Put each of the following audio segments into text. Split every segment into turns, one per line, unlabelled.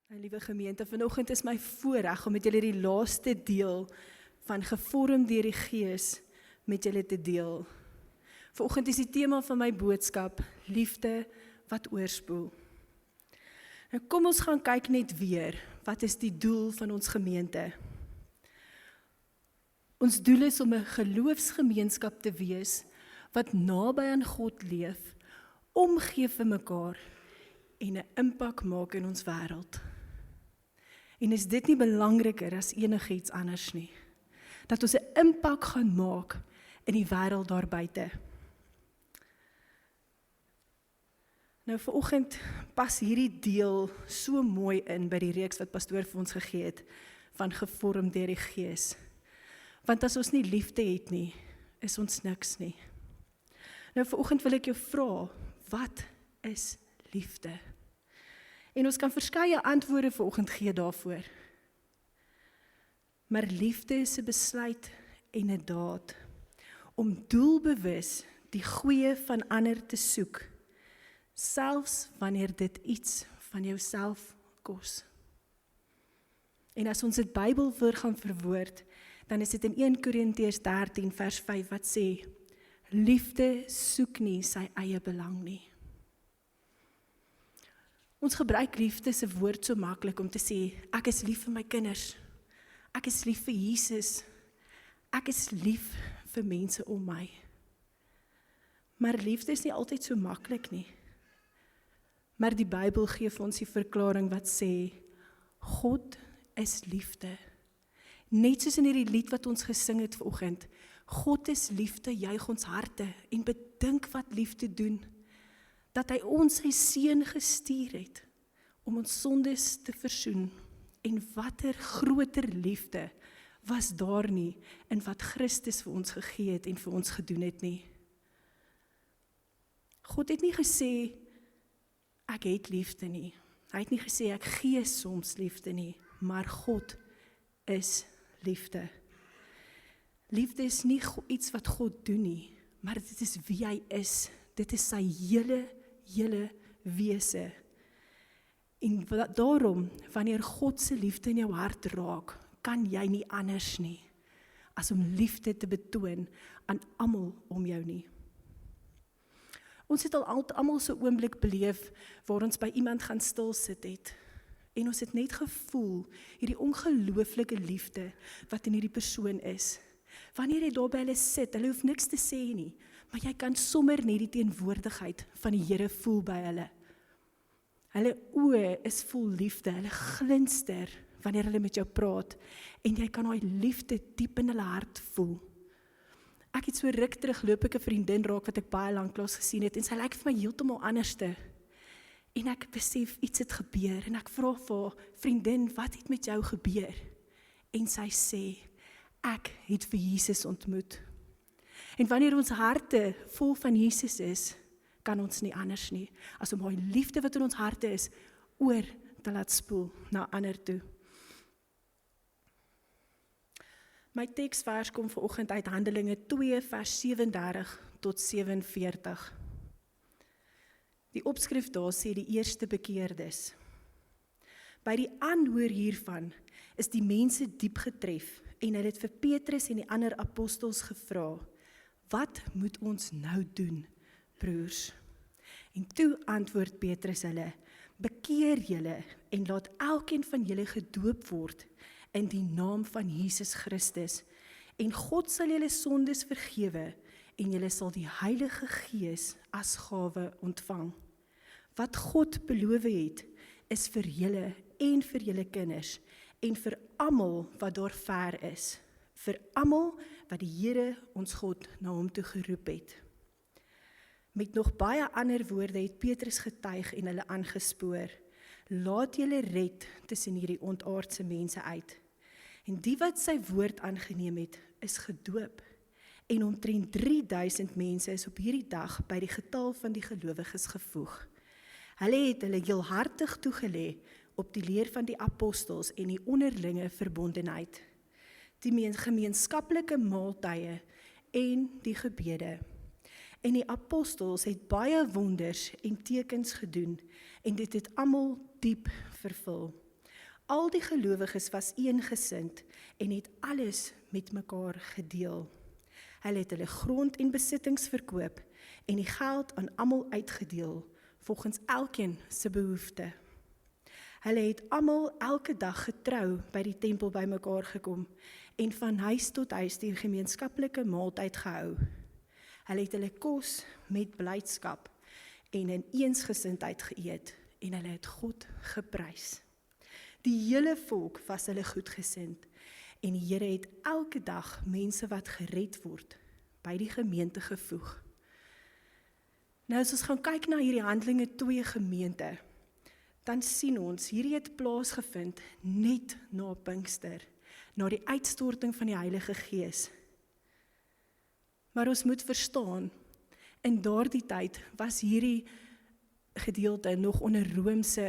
Nou, liewe gemeente, vanoggend is my voorreg om met julle die laaste deel van gevorm deur die Gees met julle te deel. Vanoggend is die tema van my boodskap, liefde wat oorspoel. Nou kom ons gaan kyk net weer, wat is die doel van ons gemeente? Ons doel is om 'n geloofsgemeenskap te wees, wat naby aan God leef, omgee vir mekaar en 'n impak maak in ons wêreld. En is dit nie belangriker as enigiets anders nie? Dat ons 'n impak gaan maak in die wêreld daar buite. Nou vanoggend pas hierdie deel so mooi in by die reeks wat pastoor vir ons gegee het van gevorm deur die Gees. Want as ons nie liefde het nie, is ons niks nie. Nou vanoggend wil ek jou vra, wat is liefde? En ons kan verskeie antwoorde vanoggend gee daarvoor. Maar liefde is 'n besluit en 'n daad om doelbewus die goeie van ander te soek, selfs wanneer dit iets van jouself kos. En as ons dit Bybel voor gaan verwoord, dan is dit in 1 Korintiërs 13 vers 5 wat sê, liefde soek nie sy eie belang nie. Ons gebruik liefde se woord so maklik om te sê, ek is lief vir my kinders, ek is lief vir Jesus, ek is lief vir mense om my. Maar liefde is nie altyd so maklik nie. Maar die Bybel gee vir ons die verklaring wat sê, God is liefde. Net soos in hierdie lied wat ons gesing het vanoggend, God is liefde, juig ons harte en bedink wat liefde doen, dat hy ons sy seun gestuur het om ons sondes te versoen. En watter groter liefde was daar nie in wat Christus vir ons gegee het en vir ons gedoen het nie. God het nie gesê, ek het liefde nie. Hy het nie gesê, ek gee soms liefde nie, maar God is liefde. Liefde is nie iets wat God doen nie, maar dit is wie hy is. Dit is sy hele wese. En daarom, wanneer God se liefde in jou hart raak, kan jy nie anders nie, as om liefde te betoon aan almal om jou nie. Ons het almal so 'n oomblik beleef, waar ons by iemand gaan stil sit het, en ons het net gevoel, hierdie ongelooflike liefde, wat in hierdie persoon is. Wanneer jy daar by hulle sit, hulle hoef niks te sê nie, maar jy kan sommer net die teenwoordigheid van die Here voel by hulle. Hulle oë is vol liefde, hulle glinster wanneer hulle met jou praat, en jy kan daai liefde diep in hulle hart voel. Ek het so ruk terug, loop ek 'n vriendin raak wat ek baie lank lank gesien het, en sy lyk vir my heeltemal anderste. En ek besef iets het gebeur, en ek vra vir haar, vriendin, wat het met jou gebeur? En sy sê, ek het vir Jesus ontmoet. En wanneer ons harte vol van Jesus is, kan ons nie anders nie, as om die liefde wat in ons harte is, oor te laat spoel na ander toe. My teksvers kom vanoggend uit Handelinge 2 vers 37 tot 47. Die opskrif daar sê die eerste bekeerdes. By die aanhoor hiervan is die mense diep getref, en hulle het vir Petrus en die ander apostels gevra, wat moet ons nou doen, broers? En toe antwoord Petrus hulle, bekeer julle en laat elkeen van julle gedoop word in die naam van Jesus Christus, en God sal julle sondes vergewe, en julle sal die Heilige Gees as gawe ontvang. Wat God beloof het, is vir julle en vir julle kinders, en vir almal wat daar ver is, vir almal wat die Here ons God na hom toe geroep het. Met nog baie ander woorde het Petrus getuig en hulle aangespoor, laat julle red tussen hierdie ontaardse mense uit. En die wat sy woord aangeneem het, is gedoop, en omtrent 3000 mense is op hierdie dag by die getal van die gelowiges gevoeg. Hulle het hulle heelhartig toegelê op die leer van die apostels en die onderlinge verbondenheid, die gemeenskaplike maaltye en die gebede. En die apostels het baie wonders en tekens gedoen, en dit het almal diep vervul. Al die gelowiges was eengesind en het alles met mekaar gedeel. Hulle het hulle grond en besittings verkoop en die geld aan almal uitgedeel, volgens elkeen se behoefte. Hulle het almal elke dag getrou by die tempel bymekaar gekom en van huis tot huis die gemeenskaplike maaltyd gehou. Hulle het hulle kos met blydskap en in eensgesindheid geëet en hulle het God geprys. Die hele volk was hulle goedgesind en die Here het elke dag mense wat gered word by die gemeente gevoeg. Nou as ons gaan kyk na hierdie Handelinge 2 gemeente, dan sien ons, hierdie het plaasgevind net na Pinkster, na die uitstorting van die Heilige Gees. Maar ons moet verstaan, in daardie tyd was hierdie gedeelte nog onder Romeinse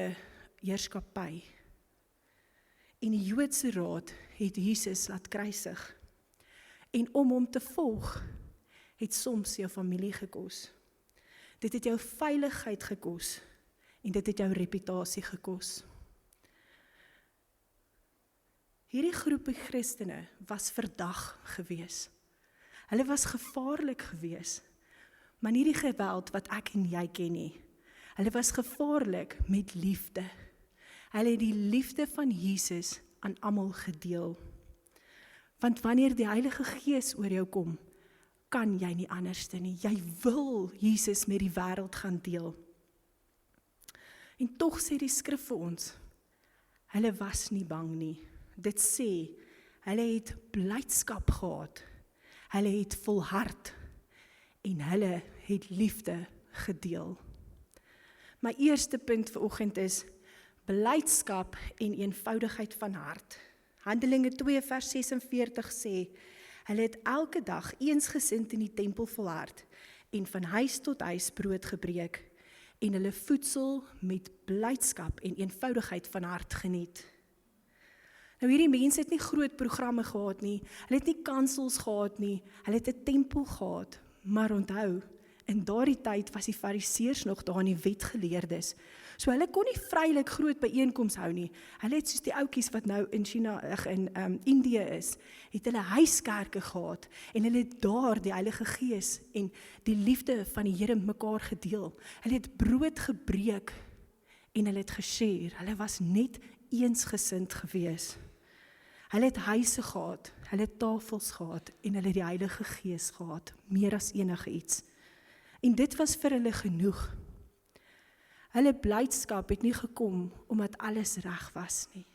heerskappy. En die Joodse raad het Jesus laat kruisig. En om hom te volg, het soms jou familie gekos. Dit het jou veiligheid gekos, en dit het jou reputasie gekos. Hierdie groepie Christene was verdag gewees. Hulle was gevaarlik gewees, maar nie die geweld wat ek en jy ken nie. Hulle was gevaarlik met liefde. Hulle het die liefde van Jesus aan almal gedeel. Want wanneer die Heilige Gees oor jou kom, kan jy nie anderste nie. Jy wil Jesus met die wêreld gaan deel. En tog sê die skrif vir ons, hulle was nie bang nie. Dit sê, hulle het blydskap gehad, hulle het volhard en hulle het liefde gedeel. My eerste punt vanoggend is blydskap en eenvoudigheid van hart. Handelinge 2 vers 46 sê, hulle het elke dag eensgesind in die tempel volhard en van huis tot huis brood gebreek en hulle voedsel met blydskap en eenvoudigheid van hart geniet. Nou hierdie mense het nie groot programme gehad nie, hulle het nie kansels gehad nie, hulle het 'n tempel gehad, maar onthou, in daardie tyd was die fariseërs nog daar en die wetgeleerdes. So hulle kon nie vrylik groot byeenkoms hou nie. Hulle het soos die ouetjies wat nou in China, in Indië is, het hulle huiskerke gehad en hulle het daar die Heilige Gees en die liefde van die Here mekaar gedeel. Hulle het brood gebreek en hulle het geshare. Hulle was net eensgesind gewees. Hulle het huise gehad, hulle het tafels gehad en hulle het die Heilige Gees gehad, meer as enige iets. En dit was vir hulle genoeg. Hulle blydskap het nie gekom omdat alles reg was nie.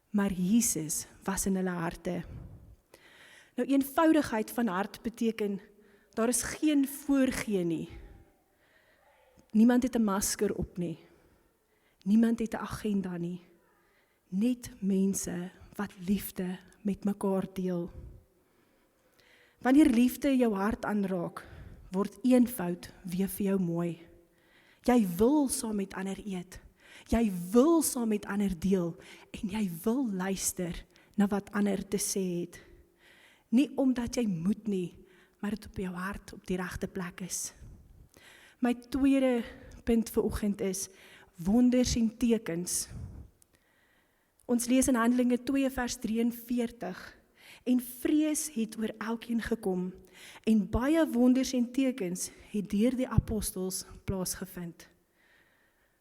Maar Jesus was in hulle harte. Nou eenvoudigheid van hart beteken, daar is geen voorgee nie. Niemand het 'n masker op nie. Niemand het 'n agenda nie. Net mense wat liefde met mekaar deel. Wanneer liefde jou hart aanraak, word eenvoud weer vir jou mooi. Jy wil saam met ander eet. Jy wil saam met ander deel en jy wil luister na wat ander te sê het. Nie omdat jy moet nie, maar dit op jou hart op die regte plek is. My tweede punt vanoggend is wonders en tekens. Ons lees in Handelinge 2 vers 43 en vrees het oor elkeen gekom en baie wonders en tekens het deur die apostels plaasgevind.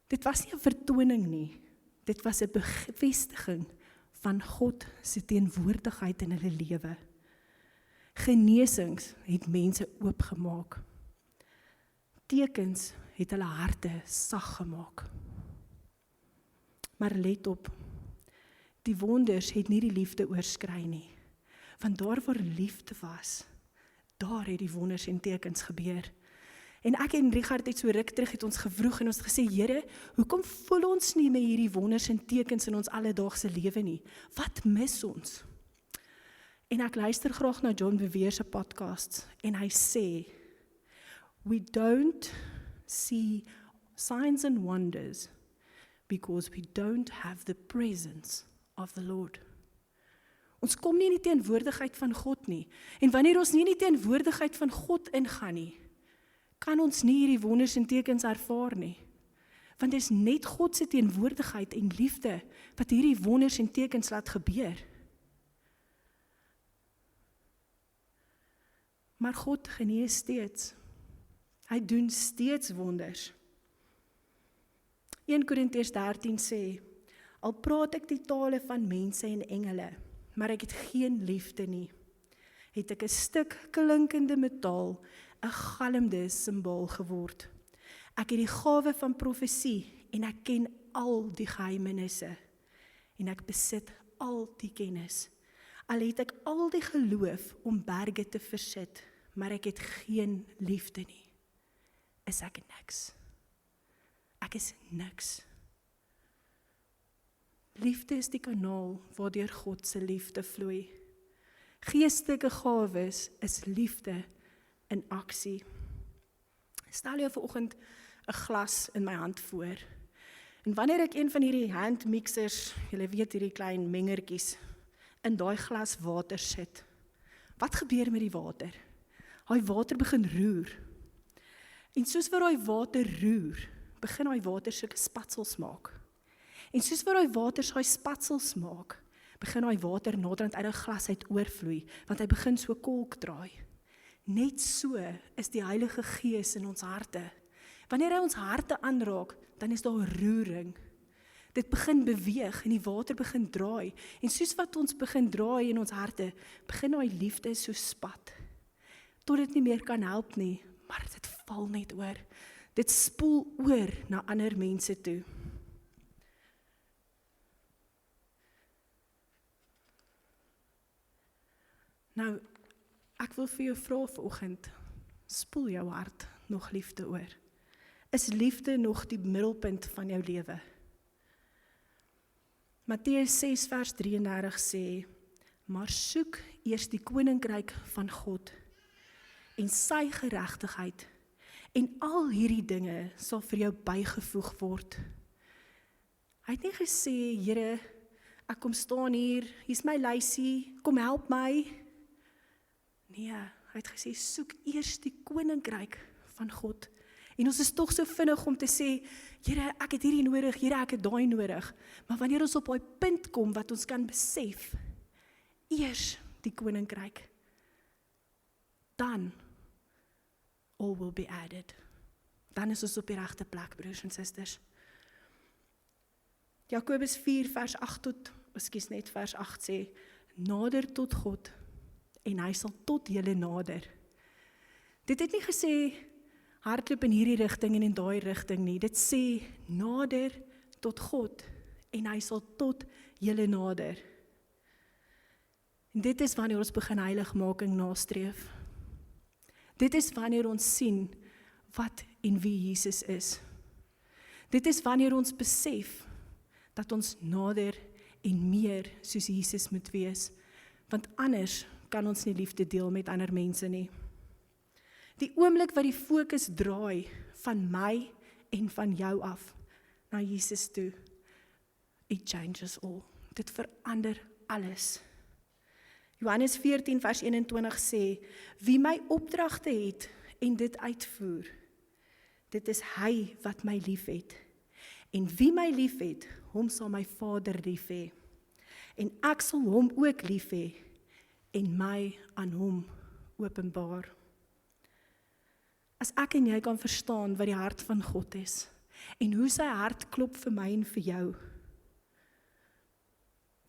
Dit was nie 'n vertoning nie, dit was 'n bevestiging van God se teenwoordigheid in hulle lewe. Genesings het mense oopgemaak. Tekens het hulle harte sag gemaak. Maar let op, die wonders het nie die liefde oorskry nie. Want daar waar liefde was, daar het die wonders en tekens gebeur. En ek en Richard het so ruk terug het ons gevroeg en ons gesê, Here, hoekom voel ons nie met hierdie wonders en tekens in ons alledaagse lewe nie? Wat mis ons? En ek luister graag na John Bevere se podcasts en hy sê, we don't see signs and wonders because we don't have the presence of the Lord. Ons kom nie in die teenwoordigheid van God nie. En wanneer ons nie in die teenwoordigheid van God ingaan nie, kan ons nie hierdie wonders en tekens ervaar nie. Want dit is net God se teenwoordigheid en liefde wat hierdie wonders en tekens laat gebeur. Maar God genees steeds. Hy doen steeds wonders. 1 Korintiërs 13 sê, al praat ek die tale van mense en engele, maar ek het geen liefde nie, het ek 'n stuk klinkende metaal, 'n galmende simbool geword. Ek het die gawe van profesie en ek ken al die geheimenisse en ek besit al die kennis. Al het ek al die geloof om berge te versit, maar ek het geen liefde nie, is ek niks. Ek is niks. Liefde is die kanaal waardeur God se liefde vloei. Geestelike gawes is liefde in aksie. Stel jou vanoggend 'n glas in my hand voor. En wanneer ek een van hierdie handmixers, julle weet hierdie klein mengertjies, in daai glas water sit, wat gebeur met die water? Daai water begin roer. En soos wat daai water roer, begin daai water sulke spatsels maak. En soos wat daai water daai spatsels maak, begin daai water naderhand uit die glas uit oorvloei, want hy begin so kolk draai. Net so is die Heilige Gees in ons harte. Wanneer hy ons harte aanraak, dan is daar roering. Dit begin beweeg en die water begin draai. En soos wat ons begin draai in ons harte, begin daai liefde so spat. Tot dit nie meer kan help nie, maar dit val net oor. Dit spoel oor na ander mense toe. Nou, ek wil vir jou vra vanoggend, spoel jou hart nog liefde oor? Is liefde nog die middelpunt van jou lewe? Matteus 6 vers 33 sê, maar soek eers die koninkryk van God en sy geregtigheid, en al hierdie dinge sal vir jou bygevoeg word. Hy het nie gesê, Here, ek kom staan hier is my lysie, kom help my. Nee, hy het gesê, soek eers die koninkryk van God. En ons is tog so vinnig om te sê, Here, ek het hierdie nodig, Here, ek het daai nodig. Maar wanneer ons op daai punt kom wat ons kan besef, eers die koninkryk, dan all will be added. Dan is ons op die regte plek, broers en susters. Jakobus 4 vers 8 sê, nader tot God, en hy sal tot julle nader. Dit het nie gesê, hardloop in hierdie rigting en in daai rigting nie. Dit sê, nader tot God, en hy sal tot julle nader. En dit is wanneer ons begin heiligmaking nastreef. Dit is wanneer ons sien, wat en wie Jesus is. Dit is wanneer ons besef, dat ons nader en meer soos Jesus moet wees, want anders kan ons nie liefde deel met ander mense nie. Die oomblik wat die fokus draai van my en van jou af na Jesus toe, it changes all. Dit verander alles. Johannes 14 vers 21 sê, wie my opdragte het en dit uitvoer, dit is hy wat my lief het. En wie my lief het, hom sal my Vader lief hê. En ek sal hom ook lief hê en my aan hom openbaar. As ek en jy kan verstaan wat die hart van God is, en hoe sy hart klop vir my en vir jou,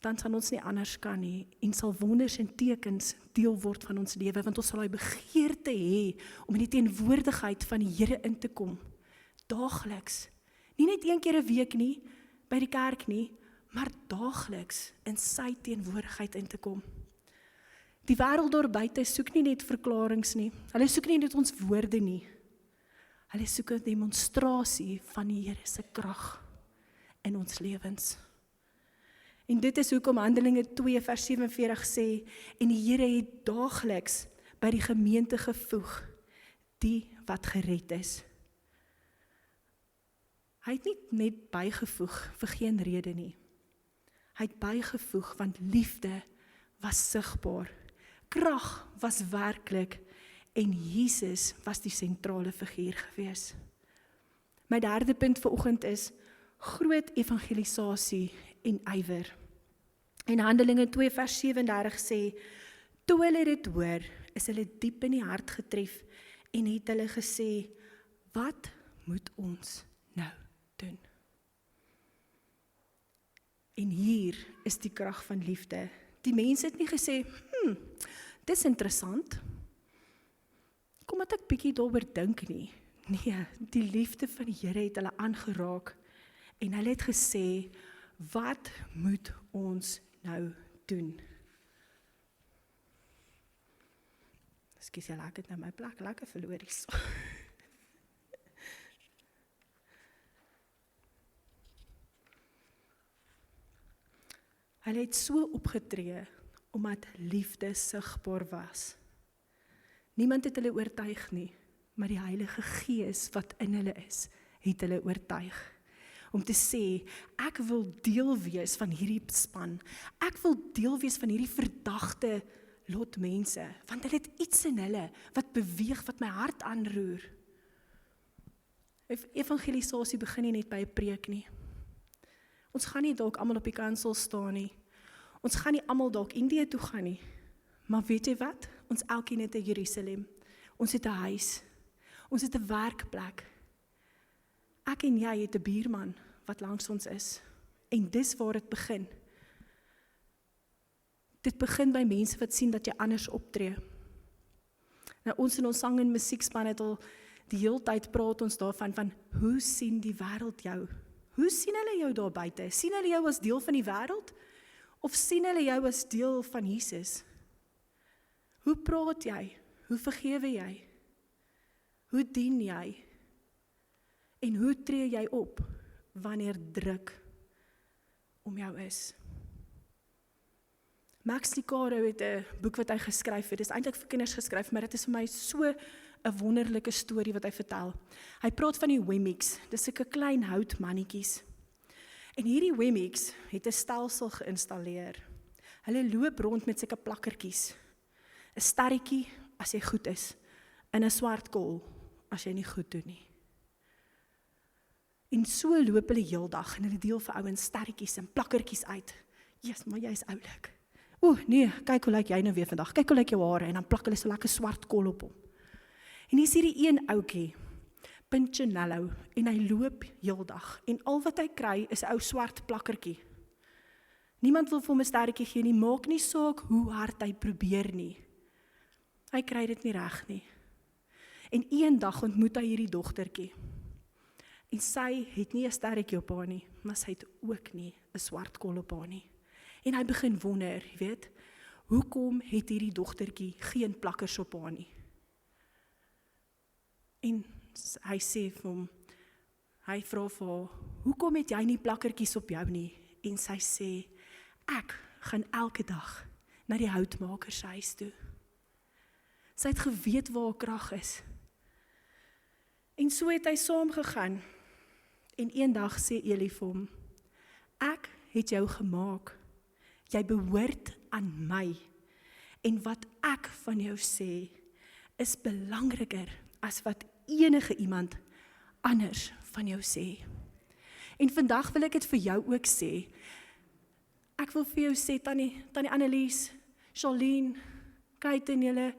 dan sal ons nie anders kan nie, en sal wonders en tekens deel word van ons lewe, want ons sal die begeerte hê, om in die teenwoordigheid van die Here in te kom, daagliks, nie net een keer 'n week nie, by die kerk nie, maar daagliks in sy teenwoordigheid in te kom. Die wêreld daar buite soek nie net verklaringe nie. Hulle soek nie net ons woorde nie. Hulle soek 'n demonstrasie van die Here se krag in ons lewens. En dit is hoekom Handelinge 2 vers 47 sê, en die Here het daagliks by die gemeente gevoeg, die wat gered is. Hy het nie net bygevoeg vir geen rede nie. Hy het bygevoeg want liefde was sigbaar. Krag was werklik en Jesus was die sentrale figuur gewees. My derde punt vanoggend is groot evangelisasie en ywer. En Handelinge 2 vers 37 sê, toe hulle dit hoor, is hulle diep in die hart getref en het hulle gesê, wat moet ons nou doen? En hier is die krag van liefde. Die mense het nie gesê, dis interessant, kom dat ek bietjie daaroor dink nie. Nee, die liefde van die Here het hulle aangeraak en hulle het gesê, wat moet ons nou doen? Ekskuus, ek het nou my plek lekker verloor hierso. Hulle het so opgetree, omdat liefde sigbaar was. Niemand het hulle oortuig nie, maar die Heilige Gees wat in hulle is, het hulle oortuig. Om te sê, ek wil deel wees van hierdie span, ek wil deel wees van hierdie verdagte lot mense, want hulle het iets in hulle, wat beweeg, wat my hart aanroer. Evangelisasie begin nie net by 'n preek nie. Ons gaan nie dalk almal op die kansel staan nie. Ons gaan nie almal dalk Indië toe gaan nie. Maar weet jy wat? Ons elkeen het 'n Jerusalem. Ons het 'n huis. Ons het 'n werkplek. Ek en jy het 'n buurman wat langs ons is. En dis waar dit begin. Dit begin by mense wat sien dat jy anders optree. Nou ons in ons sang en musiekspan het al die hele tyd praat ons daarvan van hoe sien die wêreld jou? Hoe sien hulle jou daar buite? Sien hulle jou as deel van die wêreld? Of sien hulle jou as deel van Jesus? Hoe praat jy? Hoe vergewe jy? Hoe dien jy? En hoe tree jy op wanneer druk om jou is? Max Lucado het 'n boek wat hy geskryf het. Dit is eintlik vir kinders geskryf, maar dit is vir my so 'n wonderlike storie wat hy vertel. Hy praat van die Wemmicks. Dis sulke klein houtmannetjies. En hierdie Wemmicks het 'n stelsel geïnstalleer. Hulle loop rond met sulke plakkertjies. 'n Sterretjie as jy goed is, en 'n swart kol as jy nie goed doen nie. En so loop hulle heeldag en hulle deel vir ouens sterretjies en plakkertjies uit. Jesus, maar jy is oulik. Nee, kyk hoe lyk jy nou weer vandag. Kyk hoe lyk jou hare en dan plak hulle so lekker swart kol op hom. En hier is hierdie een ouetjie, Pinchinello, en hy loop heeldag en al wat hy kry is 'n ou swart plakkertjie. Niemand wil vir hom 'n sterretjie gee nie, maak nie saak hoe hard hy probeer nie. Hy kry dit nie reg nie. En eendag ontmoet hy hierdie dogtertjie. En sy het nie 'n sterretjie op haar nie, maar sy het ook nie 'n swart kol op haar nie. En hy begin wonder, jy weet, hoekom het hierdie dogtertjie geen plakkers op haar nie? En hy sê vir hom, hy vra vir haar, hoekom het jy nie plakkertjies op jou nie? En sy sê, ek gaan elke dag na die houtmakershuis toe. Sy het geweet waar haar krag is. En so het hy saam gegaan. En eendag sê Eli vir hom, ek het jou gemaak. Jy behoort aan my. En wat ek van jou sê, is belangriker as wat enige iemand anders van jou sê. En vandag wil ek dit vir jou ook sê. Ek wil vir jou sê, Tannie Annelies, Charlene, Kate en julle,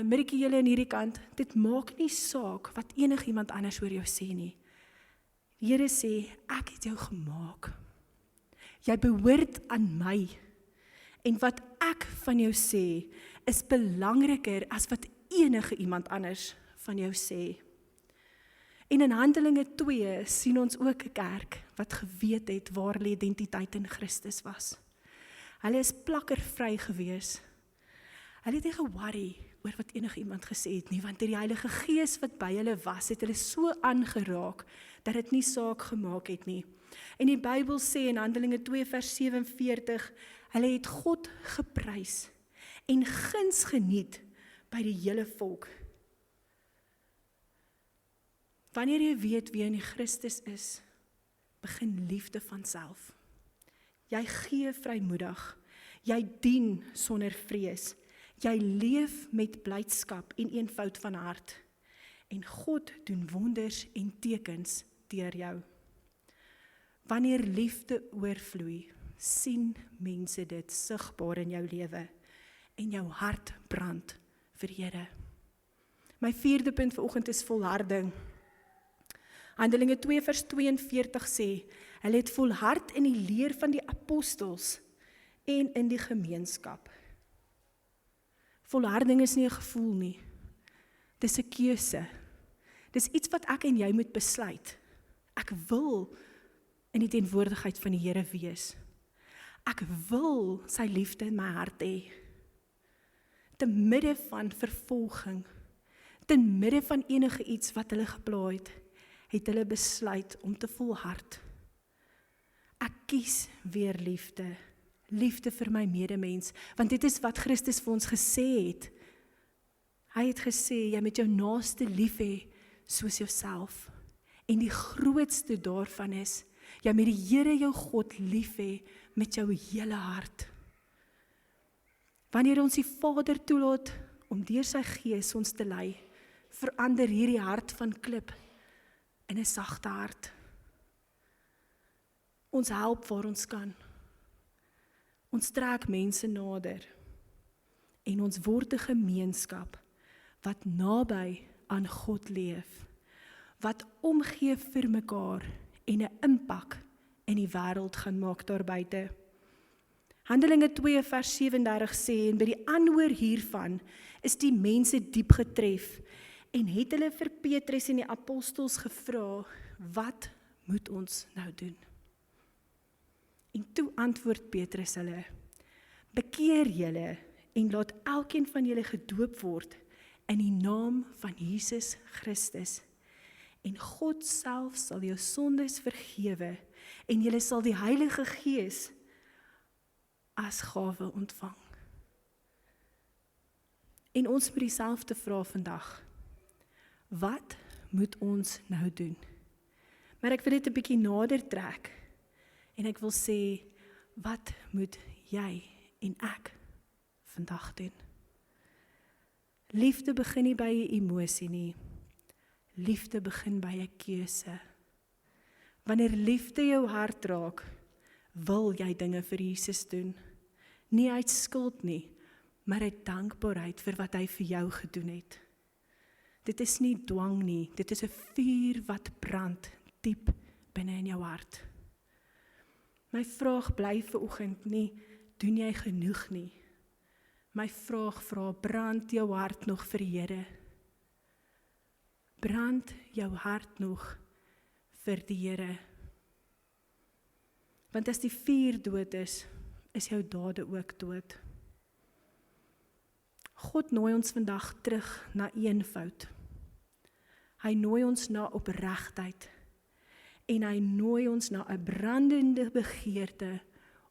Mirkie julle in hierdie kant, dit maak nie saak wat enige iemand anders oor jou sê nie. Die Here sê, ek het jou gemaak. Jy behoort aan my. En wat ek van jou sê, is belangriker as wat enige iemand anders van jou sê. En in Handelinge 2 sien ons ook 'n kerk wat geweet het waar hulle identiteit in Christus was. Hulle is plakkervry gewees. Hulle het nie ge-worry oor wat enige iemand gesê het nie, want die Heilige Gees wat by hulle was, het hulle so aangeraak, dat dit nie saak gemaak het nie. En die Bybel sê in Handelinge 2 vers 47, hulle het God geprys en guns geniet by die hele volk. Wanneer jy weet wie in die Christus is, begin liefde vanself. Jy gee vrymoedig, jy dien sonder vrees, jy leef met blydskap en eenvoud van hart. En God doen wonders en tekens deur jou. Wanneer liefde oorvloei, sien mense dit sigbaar in jou lewe en jou hart brand vir Here. My 4de punt vanoggend is volharding. Handelinge 2 vers 42 sê, hulle het volhard in die leer van die apostels en in die gemeenskap. Volharding is nie 'n gevoel nie. Dis 'n keuse. Dis iets wat ek en jy moet besluit. Ek wil in die teenwoordigheid van die Here wees. Ek wil sy liefde in my hart hê. Te midde van vervolging, te midde van enige iets wat hulle gepla het hulle besluit om te volhard. Ek kies weer liefde. Liefde vir my medemens, want dit is wat Christus vir ons gesê het. Hy het gesê, jy moet jou naaste lief hê soos jouself. En die grootste daarvan is, jy moet die Here jou God lief hê met jou hele hart. Wanneer ons die Vader toelaat om deur sy Gees ons te lei, verander hierdie hart van klip in 'n sagte hart. Ons help waar ons kan. Ons trek mense nader en ons word 'n gemeenskap wat naby aan God leef, wat omgee vir mekaar en 'n impak in die wêreld gaan maak daar buite. Handelinge 2 vers 37 sê, en by die aanhoor hiervan is die mense diep getref en het hulle vir Petrus en die apostels gevra, wat moet ons nou doen? En toe antwoord Petrus hulle, bekeer julle en laat elkeen van julle gedoop word in die naam van Jesus Christus. En God self sal jou sondes vergewe en julle sal die Heilige Gees as gawe ontvang. En ons moet dieselfde vra vandag. Wat moet ons nou doen? Maar ek wil dit 'n bietjie nader trek en ek wil sê, wat moet jy en ek vandag doen? Liefde begin nie by 'n emosie nie. Liefde begin by 'n keuse. Wanneer liefde jou hart raak, wil jy dinge vir Jesus doen. Nie uit skuld nie, maar uit dankbaarheid vir wat hy vir jou gedoen het. Dit is nie dwang nie, dit is 'n vuur wat brand diep binne in jou hart. My vraag bly vanoggend nie, doen jy genoeg nie? My vraag vra, brand jou hart nog vir die Here? Brand jou hart nog vir die Here? Want as die vuur dood is jou dade ook dood. God nooi ons vandag terug na eenvoud. Hy nooi ons na opregtheid en hy nooi ons na 'n brandende begeerte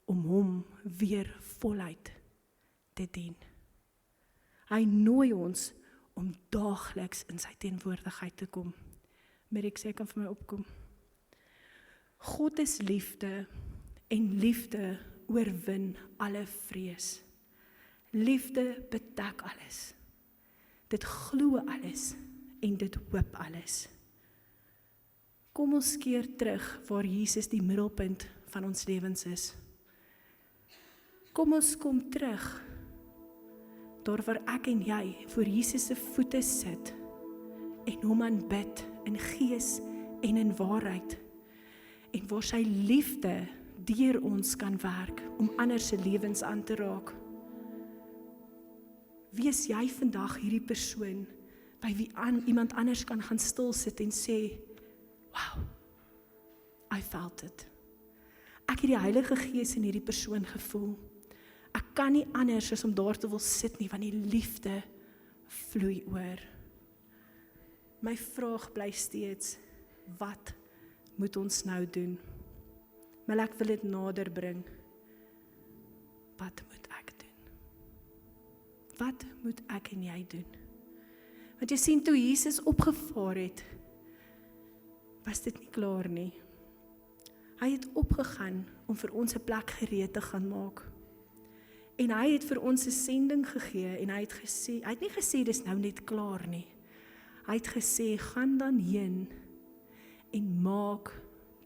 om hom weer voluit te dien. Hy nooi ons om daagliks in sy teenwoordigheid te kom. Maar ek sê, kan vir my opkom. God is liefde en liefde oorwin alle vrees. Liefde bedek alles. Dit glo alles en dit hoop alles. Kom ons keer terug waar Jesus die middelpunt van ons lewens is. Kom ons kom terug daar waar ek en jy voor Jesus se voete sit en hom aanbid in gees en in waarheid en waar sy liefde deur ons kan werk om ander se lewens aan te raak. Wees jy vandag hierdie persoon by wie iemand anders kan gaan stil sit en sê, wow, I felt it. Ek het die Heilige Gees in hierdie persoon gevoel. Ek kan nie anders as om daar te wil sit nie, want die liefde vloei oor. My vraag bly steeds, wat moet ons nou doen? Maar ek wil dit nader bring. Wat moet ek doen? Wat moet ek en jy doen? Want jy sien, toe Jesus opgevaar het, was dit nie klaar nie. Hy het opgegaan om vir ons 'n plek gereed te gaan maak. En hy het vir ons 'n sending gegee en hy het nie gesê dis nou net klaar nie. Hy het gesê, gaan dan heen en maak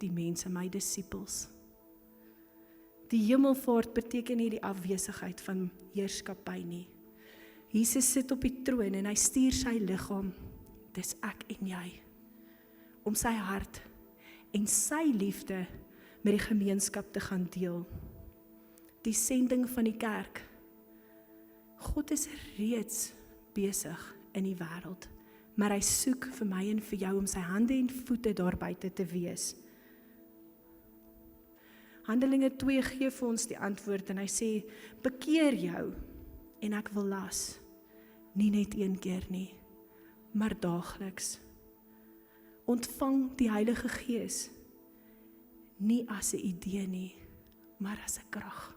die mense my disippels. Die hemelvaart beteken nie die afwesigheid van heerskappy nie. Jesus sit op die troon en hy stuur sy liggaam, dis ek en jy, om sy hart en sy liefde met die gemeenskap te gaan deel. Die sending van die kerk. God is reeds besig in die wêreld, maar hy soek vir my en vir jou om sy hande en voete daar buite te wees. Handelinge 2 gee vir ons die antwoord en hy sê, bekeer jou en ek wil las, nie net een keer nie, maar daagliks. Ontvang die Heilige Gees, nie as 'n idee nie, maar as 'n krag.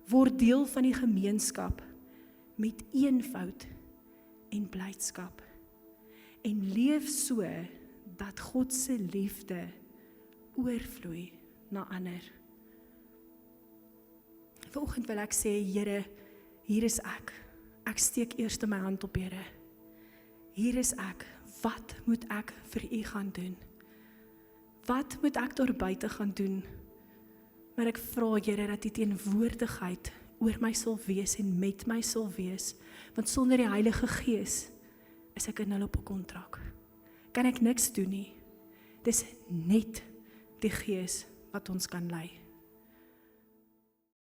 Word deel van die gemeenskap met eenvoud en blydskap en leef so dat God se liefde oorvloei na ander. Vanoggend wil ek sê, Here, hier is ek. Ek steek eers my hand op, Here. Hier is ek. Wat moet ek vir U gaan doen? Wat moet ek daar buite gaan doen? Maar ek vra, Here, dat U teenwoordigheid oor my sal wees en met my sal wees, want sonder die Heilige Gees is ek 'n nul op 'n kontrak. Kan ek niks doen nie. Dis net die Gees wat ons kan lei.